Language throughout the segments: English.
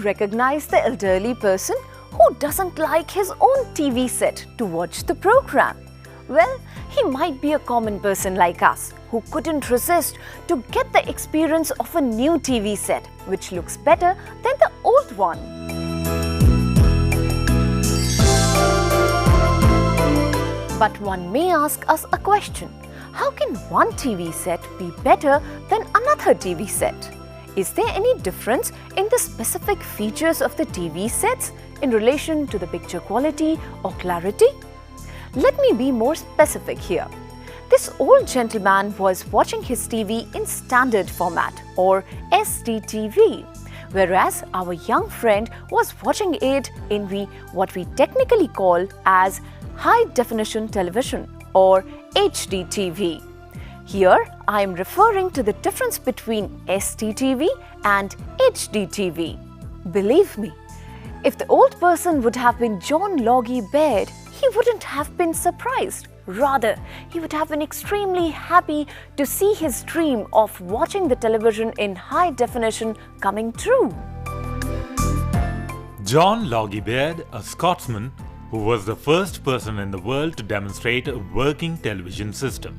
recognize the elderly person who doesn't like his own TV set to watch the program? Well, he might be a common person like us who couldn't resist to get the experience of a new TV set which looks better than the old one. But one may ask us a question. How can one TV set be better than another TV set? Is there any difference in the specific features of the TV sets in relation to the picture quality or clarity? Let me be more specific here. This old gentleman was watching his TV in standard format or SDTV, whereas our young friend was watching it in what we technically call as high definition television or HDTV. Here I am referring to the difference between SDTV and HDTV. Believe me, if the old person would have been John Logie Baird, he wouldn't have been surprised. Rather, he would have been extremely happy to see his dream of watching the television in high definition coming true. John Logie Baird, a Scotsman who was the first person in the world to demonstrate a working television system.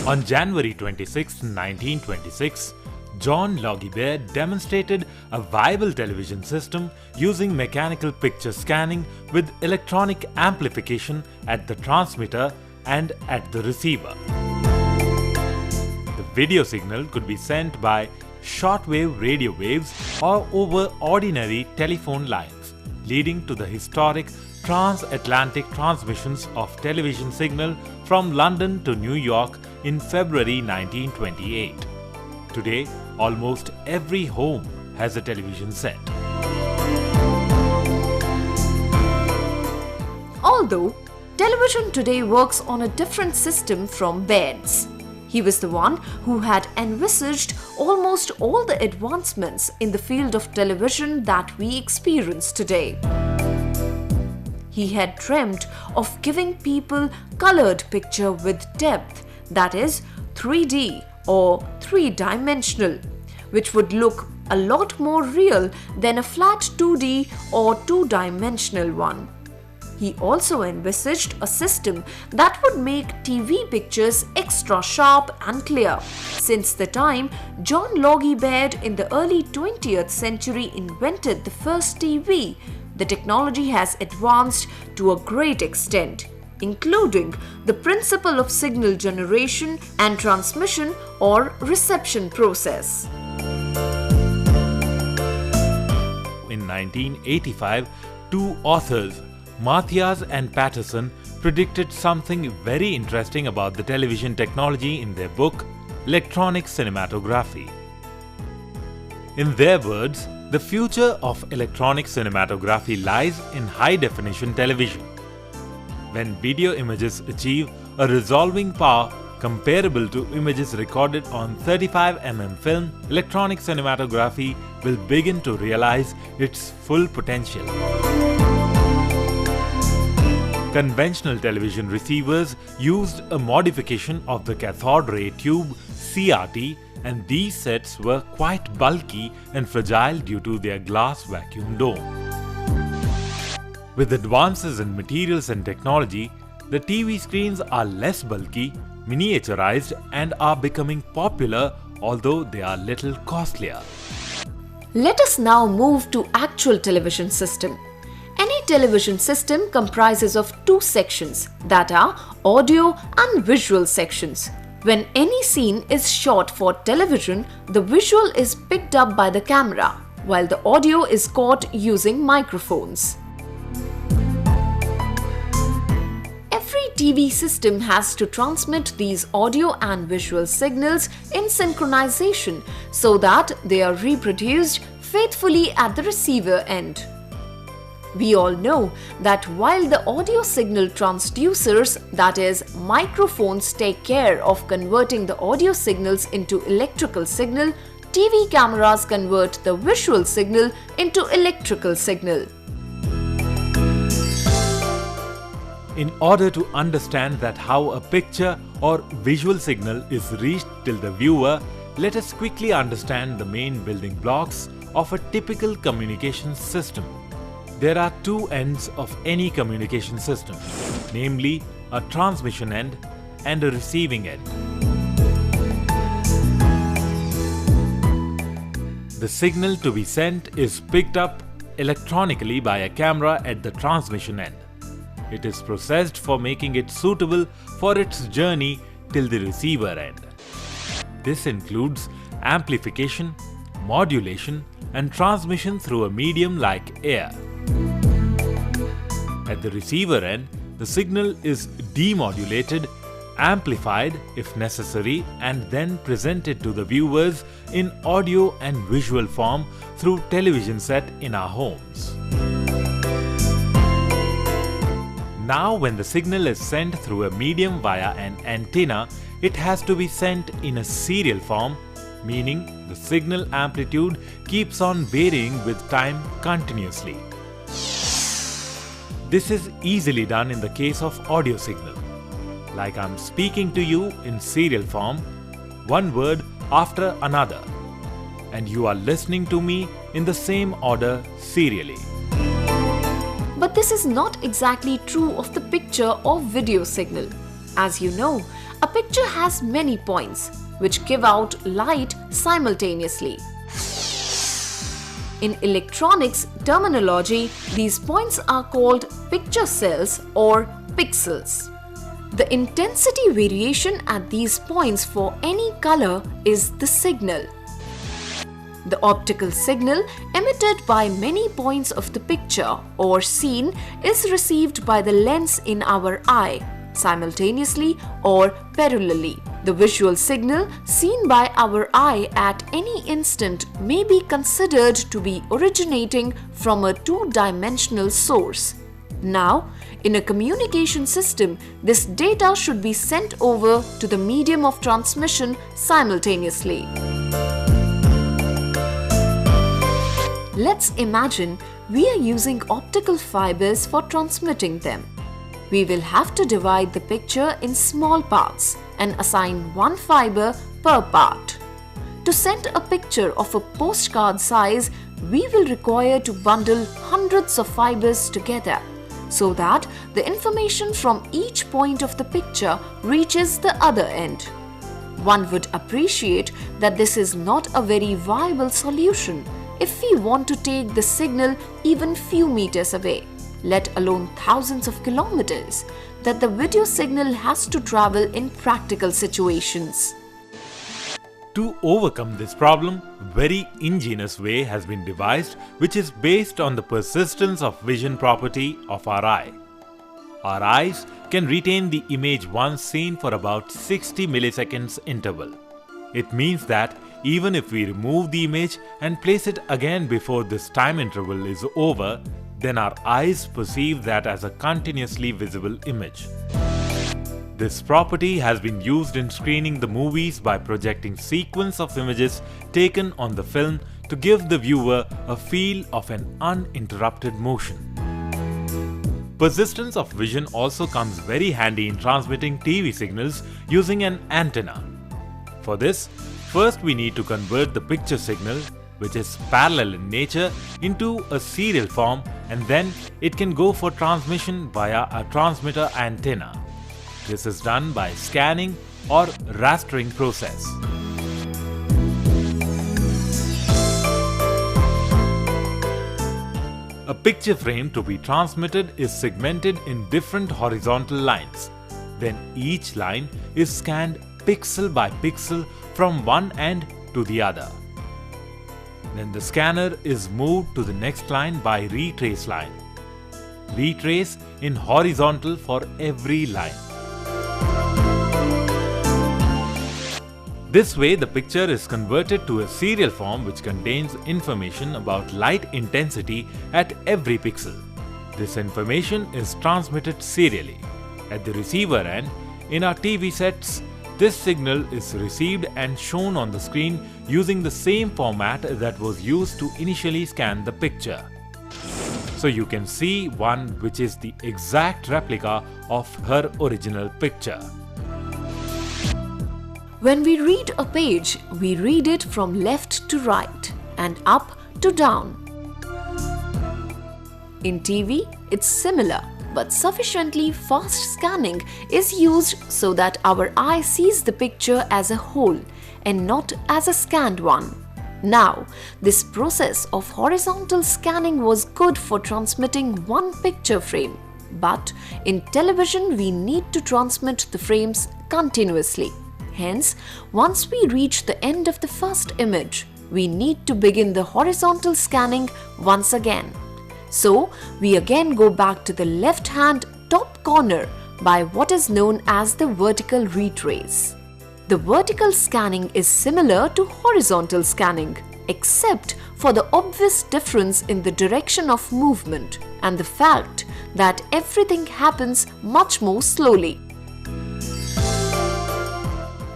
On January 26, 1926, John Logie Baird demonstrated a viable television system using mechanical picture scanning with electronic amplification at the transmitter and at the receiver. The video signal could be sent by shortwave radio waves or over ordinary telephone lines, leading to the historic transatlantic transmissions of television signal from London to New York in February 1928. Today, almost every home has a television set. Although television today works on a different system from Baird's. He was the one who had envisaged almost all the advancements in the field of television that we experience today. He had dreamt of giving people colored picture with depth, that is 3D or three-dimensional, which would look a lot more real than a flat 2D or two-dimensional one. He also envisaged a system that would make TV pictures extra sharp and clear. Since the time John Logie Baird in the early 20th century invented the first TV, the technology has advanced to a great extent, including the principle of signal generation and transmission or reception process. In 1985, two authors, Matthias and Patterson, predicted something very interesting about the television technology in their book, Electronic Cinematography. In their words, the future of electronic cinematography lies in high-definition television. When video images achieve a resolving power comparable to images recorded on 35mm film, electronic cinematography will begin to realize its full potential. Conventional television receivers used a modification of the cathode ray tube CRT, and these sets were quite bulky and fragile due to their glass vacuum dome. With advances in materials and technology, the TV screens are less bulky, miniaturized, and are becoming popular, although they are little costlier. Let us now move to actual television system. Any television system comprises of two sections, that are audio and visual sections. When any scene is shot for television, the visual is picked up by the camera, while the audio is caught using microphones. Every TV system has to transmit these audio and visual signals in synchronization so that they are reproduced faithfully at the receiver end. We all know that while the audio signal transducers, that is, microphones, take care of converting the audio signals into electrical signal, TV cameras convert the visual signal into electrical signal. In order to understand that how a picture or visual signal is reached till the viewer, let us quickly understand the main building blocks of a typical communication system. There are two ends of any communication system, namely a transmission end and a receiving end. The signal to be sent is picked up electronically by a camera at the transmission end. It is processed for making it suitable for its journey till the receiver end. This includes amplification, modulation, and transmission through a medium like air. At the receiver end, the signal is demodulated, amplified if necessary, and then presented to the viewers in audio and visual form through television set in our homes. Now, when the signal is sent through a medium via an antenna, it has to be sent in a serial form, meaning the signal amplitude keeps on varying with time continuously. This is easily done in the case of audio signal. Like I'm speaking to you in serial form, one word after another, and you are listening to me in the same order serially. But this is not exactly true of the picture or video signal. As you know, a picture has many points which give out light simultaneously. In electronics terminology, these points are called picture cells or pixels. The intensity variation at these points for any color is the signal. The optical signal emitted by many points of the picture or scene is received by the lens in our eye simultaneously or parallelly. The visual signal seen by our eye at any instant may be considered to be originating from a two-dimensional source. Now, in a communication system, this data should be sent over to the medium of transmission simultaneously. Let's imagine we are using optical fibers for transmitting them. We will have to divide the picture in small parts and assign one fiber per part. To send a picture of a postcard size, we will require to bundle hundreds of fibers together so that the information from each point of the picture reaches the other end. One would appreciate that this is not a very viable solution if we want to take the signal even few meters away, let alone thousands of kilometers, that the video signal has to travel in practical situations. To overcome this problem, a very ingenious way has been devised which is based on the persistence of vision property of our eye. Our eyes can retain the image once seen for about 60 milliseconds interval. It means that even if we remove the image and place it again before this time interval is over, then our eyes perceive that as a continuously visible image. This property has been used in screening the movies by projecting sequence of images taken on the film to give the viewer a feel of an uninterrupted motion. Persistence of vision also comes very handy in transmitting TV signals using an antenna. For this, first we need to convert the picture signal, which is parallel in nature, into a serial form, and then it can go for transmission via a transmitter antenna. This is done by scanning or rastering process. A picture frame to be transmitted is segmented in different horizontal lines. Then each line is scanned pixel by pixel from one end to the other. Then the scanner is moved to the next line by retrace line. Retrace in horizontal for every line. This way the picture is converted to a serial form which contains information about light intensity at every pixel. This information is transmitted serially. At the receiver end, in our TV sets, this signal is received and shown on the screen using the same format that was used to initially scan the picture. So you can see one which is the exact replica of her original picture. When we read a page, we read it from left to right and up to down. In TV, it's similar, but sufficiently fast scanning is used so that our eye sees the picture as a whole and not as a scanned one. Now, this process of horizontal scanning was good for transmitting one picture frame, but in television we need to transmit the frames continuously. Hence, once we reach the end of the first image, we need to begin the horizontal scanning once again. So, we again go back to the left-hand top corner by what is known as the vertical retrace. The vertical scanning is similar to horizontal scanning, except for the obvious difference in the direction of movement and the fact that everything happens much more slowly.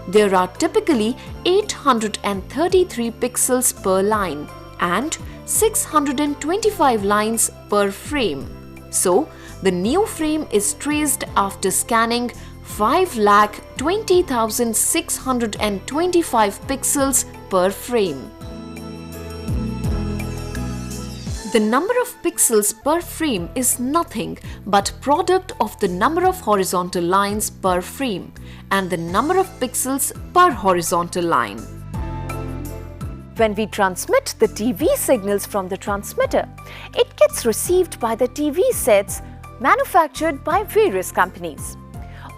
There are typically 833 pixels per line and 625 lines per frame. So, the new frame is traced after scanning 5,20,625 pixels per frame. The number of pixels per frame is nothing but product of the number of horizontal lines per frame and the number of pixels per horizontal line. When we transmit the TV signals from the transmitter, it gets received by the TV sets manufactured by various companies.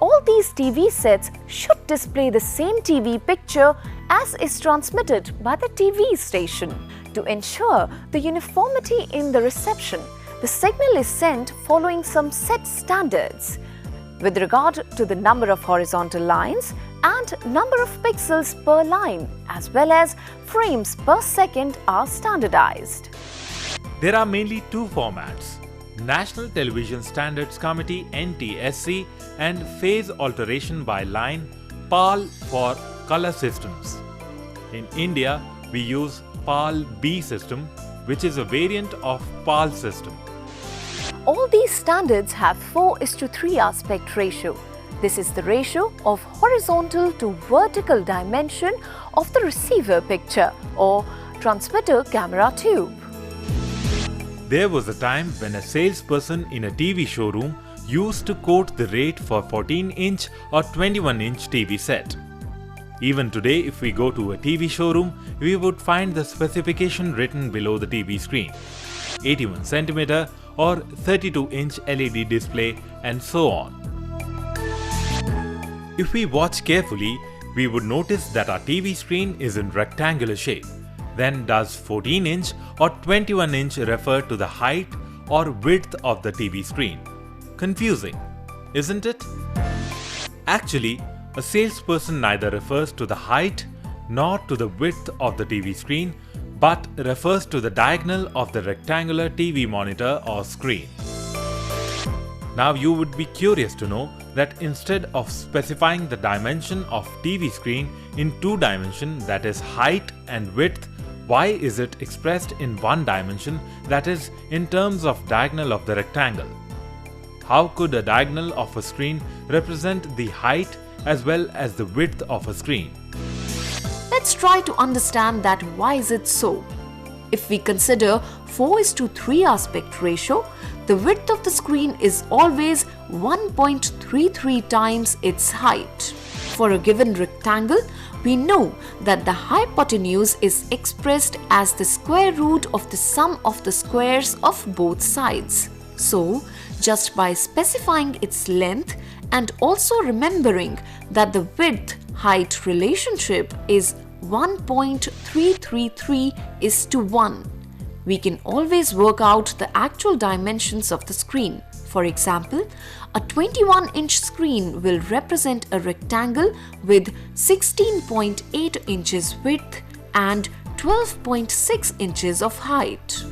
All these TV sets should display the same TV picture as is transmitted by the TV station. To ensure the uniformity in the reception, the signal is sent following some set standards with regard to the number of horizontal lines and number of pixels per line, as well as frames per second are standardized. There are mainly two formats: National Television Standards Committee (NTSC) and Phase Alteration by Line (PAL) for color systems. In India, we use PAL-B system, which is a variant of PAL system. All these standards have 4:3 aspect ratio. This is the ratio of horizontal to vertical dimension of the receiver picture or transmitter camera tube. There was a time when a salesperson in a TV showroom used to quote the rate for 14-inch or 21-inch TV set. Even today, if we go to a TV showroom, we would find the specification written below the TV screen: 81 cm or 32-inch LED display, and so on. If we watch carefully, we would notice that our TV screen is in rectangular shape. Then does 14-inch or 21-inch refer to the height or width of the TV screen? Confusing, isn't it? Actually, a salesperson neither refers to the height nor to the width of the TV screen, but refers to the diagonal of the rectangular TV monitor or screen. Now you would be curious to know that instead of specifying the dimension of TV screen in two dimensions, that is height and width, why is it expressed in one dimension, that is in terms of diagonal of the rectangle? How could a diagonal of a screen represent the height as well as the width of a screen? Let's try to understand that why is it so. If we consider 4:3 aspect ratio, the width of the screen is always 1.33 times its height. For a given rectangle, we know that the hypotenuse is expressed as the square root of the sum of the squares of both sides. So, just by specifying its length and also remembering that the width-height relationship is 1.333:1, we can always work out the actual dimensions of the screen. For example, a 21-inch screen will represent a rectangle with 16.8 inches width and 12.6 inches of height.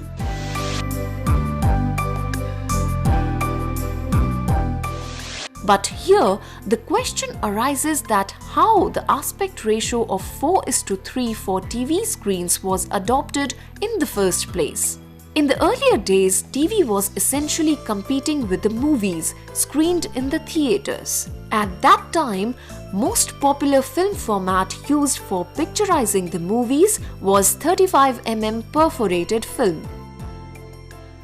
But here, the question arises that how the aspect ratio of 4:3 for TV screens was adopted in the first place. In the earlier days, TV was essentially competing with the movies screened in the theatres. At that time, most popular film format used for picturizing the movies was 35mm perforated film.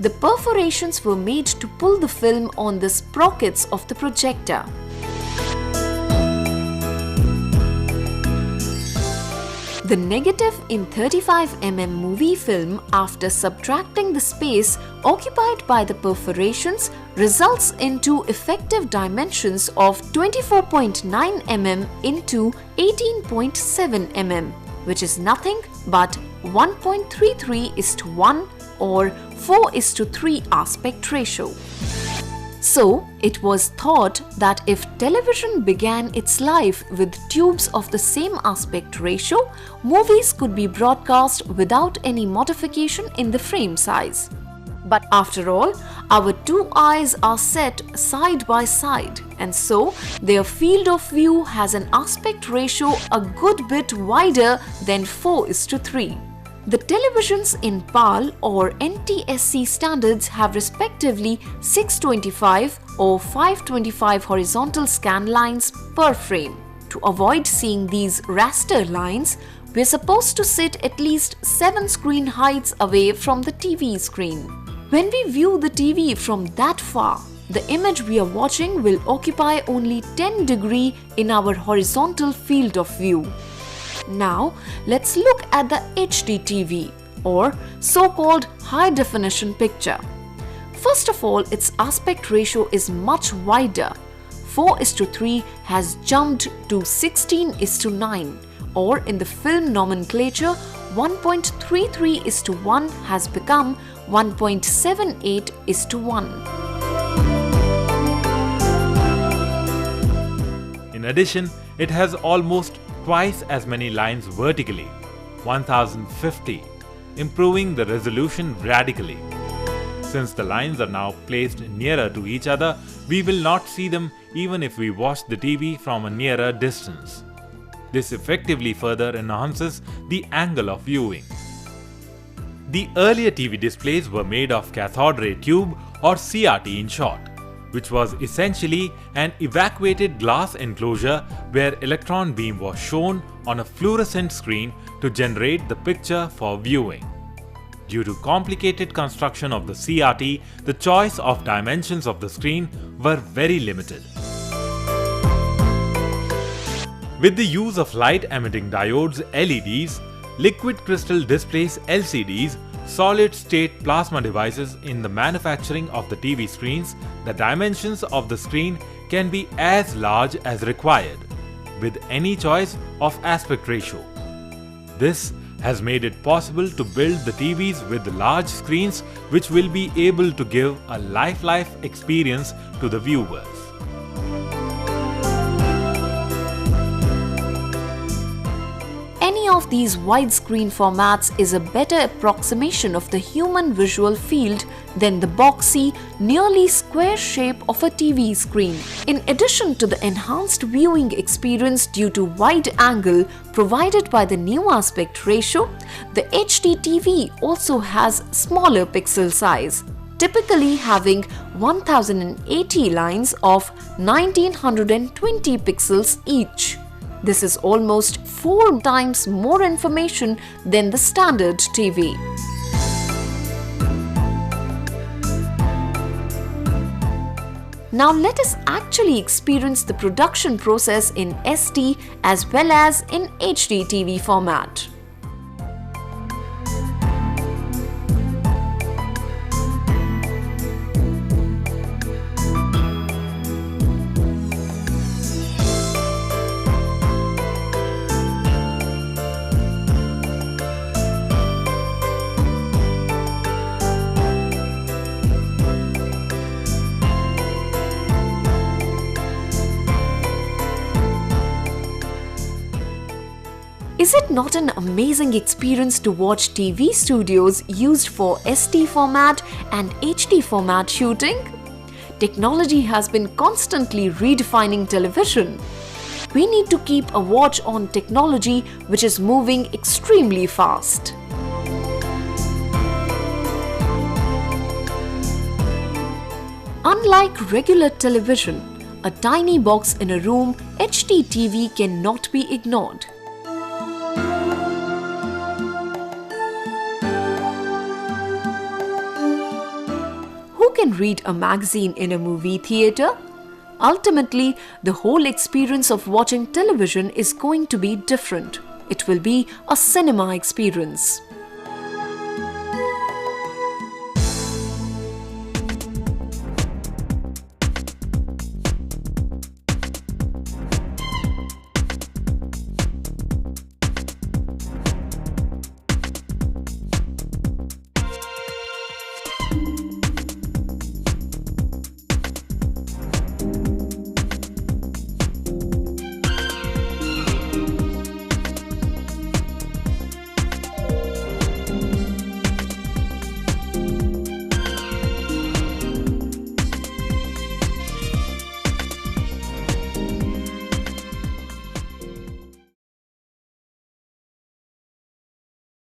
The perforations were made to pull the film on the sprockets of the projector. The negative in 35mm movie film, after subtracting the space occupied by the perforations, results into effective dimensions of 24.9 mm into 18.7 mm, which is nothing but 1.33:1 or 4:3 aspect ratio. So, it was thought that if television began its life with tubes of the same aspect ratio, movies could be broadcast without any modification in the frame size. But after all, our two eyes are set side by side, and so their field of view has an aspect ratio a good bit wider than 4:3. The televisions in PAL or NTSC standards have respectively 625 or 525 horizontal scan lines per frame. To avoid seeing these raster lines, we are supposed to sit at least 7 screen heights away from the TV screen. When we view the TV from that far, the image we are watching will occupy only 10 degrees in our horizontal field of view. Now, let's look at the HD TV or so-called high definition picture. First of all, its aspect ratio is much wider. 4:3 has jumped to 16:9, or in the film nomenclature, 1.33:1 has become 1.78:1. In addition, it has almost twice as many lines vertically, 1050, improving the resolution radically. Since the lines are now placed nearer to each other, we will not see them even if we watch the TV from a nearer distance. This effectively further enhances the angle of viewing. The earlier TV displays were made of cathode ray tube or CRT in short, which was essentially an evacuated glass enclosure where electron beam was shown on a fluorescent screen to generate the picture for viewing. Due to complicated construction of the CRT, the choice of dimensions of the screen were very limited. With the use of light-emitting diodes LEDs, liquid crystal displays LCDs, solid-state plasma devices in the manufacturing of the TV screens, the dimensions of the screen can be as large as required, with any choice of aspect ratio. This has made it possible to build the TVs with large screens which will be able to give a life experience to the viewers. Any of these widescreen formats is a better approximation of the human visual field than the boxy, nearly square shape of a TV screen. In addition to the enhanced viewing experience due to wide angle provided by the new aspect ratio, the HD TV also has smaller pixel size, typically having 1080 lines of 1920 pixels each. This is almost 4 times more information than the standard TV. Now let us actually experience the production process in SD as well as in HD TV format. Is it not an amazing experience to watch TV studios used for SD format and HD format shooting? Technology has been constantly redefining television. We need to keep a watch on technology which is moving extremely fast. Unlike regular television, a tiny box in a room, HD TV cannot be ignored. Who can read a magazine in a movie theatre? Ultimately, the whole experience of watching television is going to be different. It will be a cinema experience.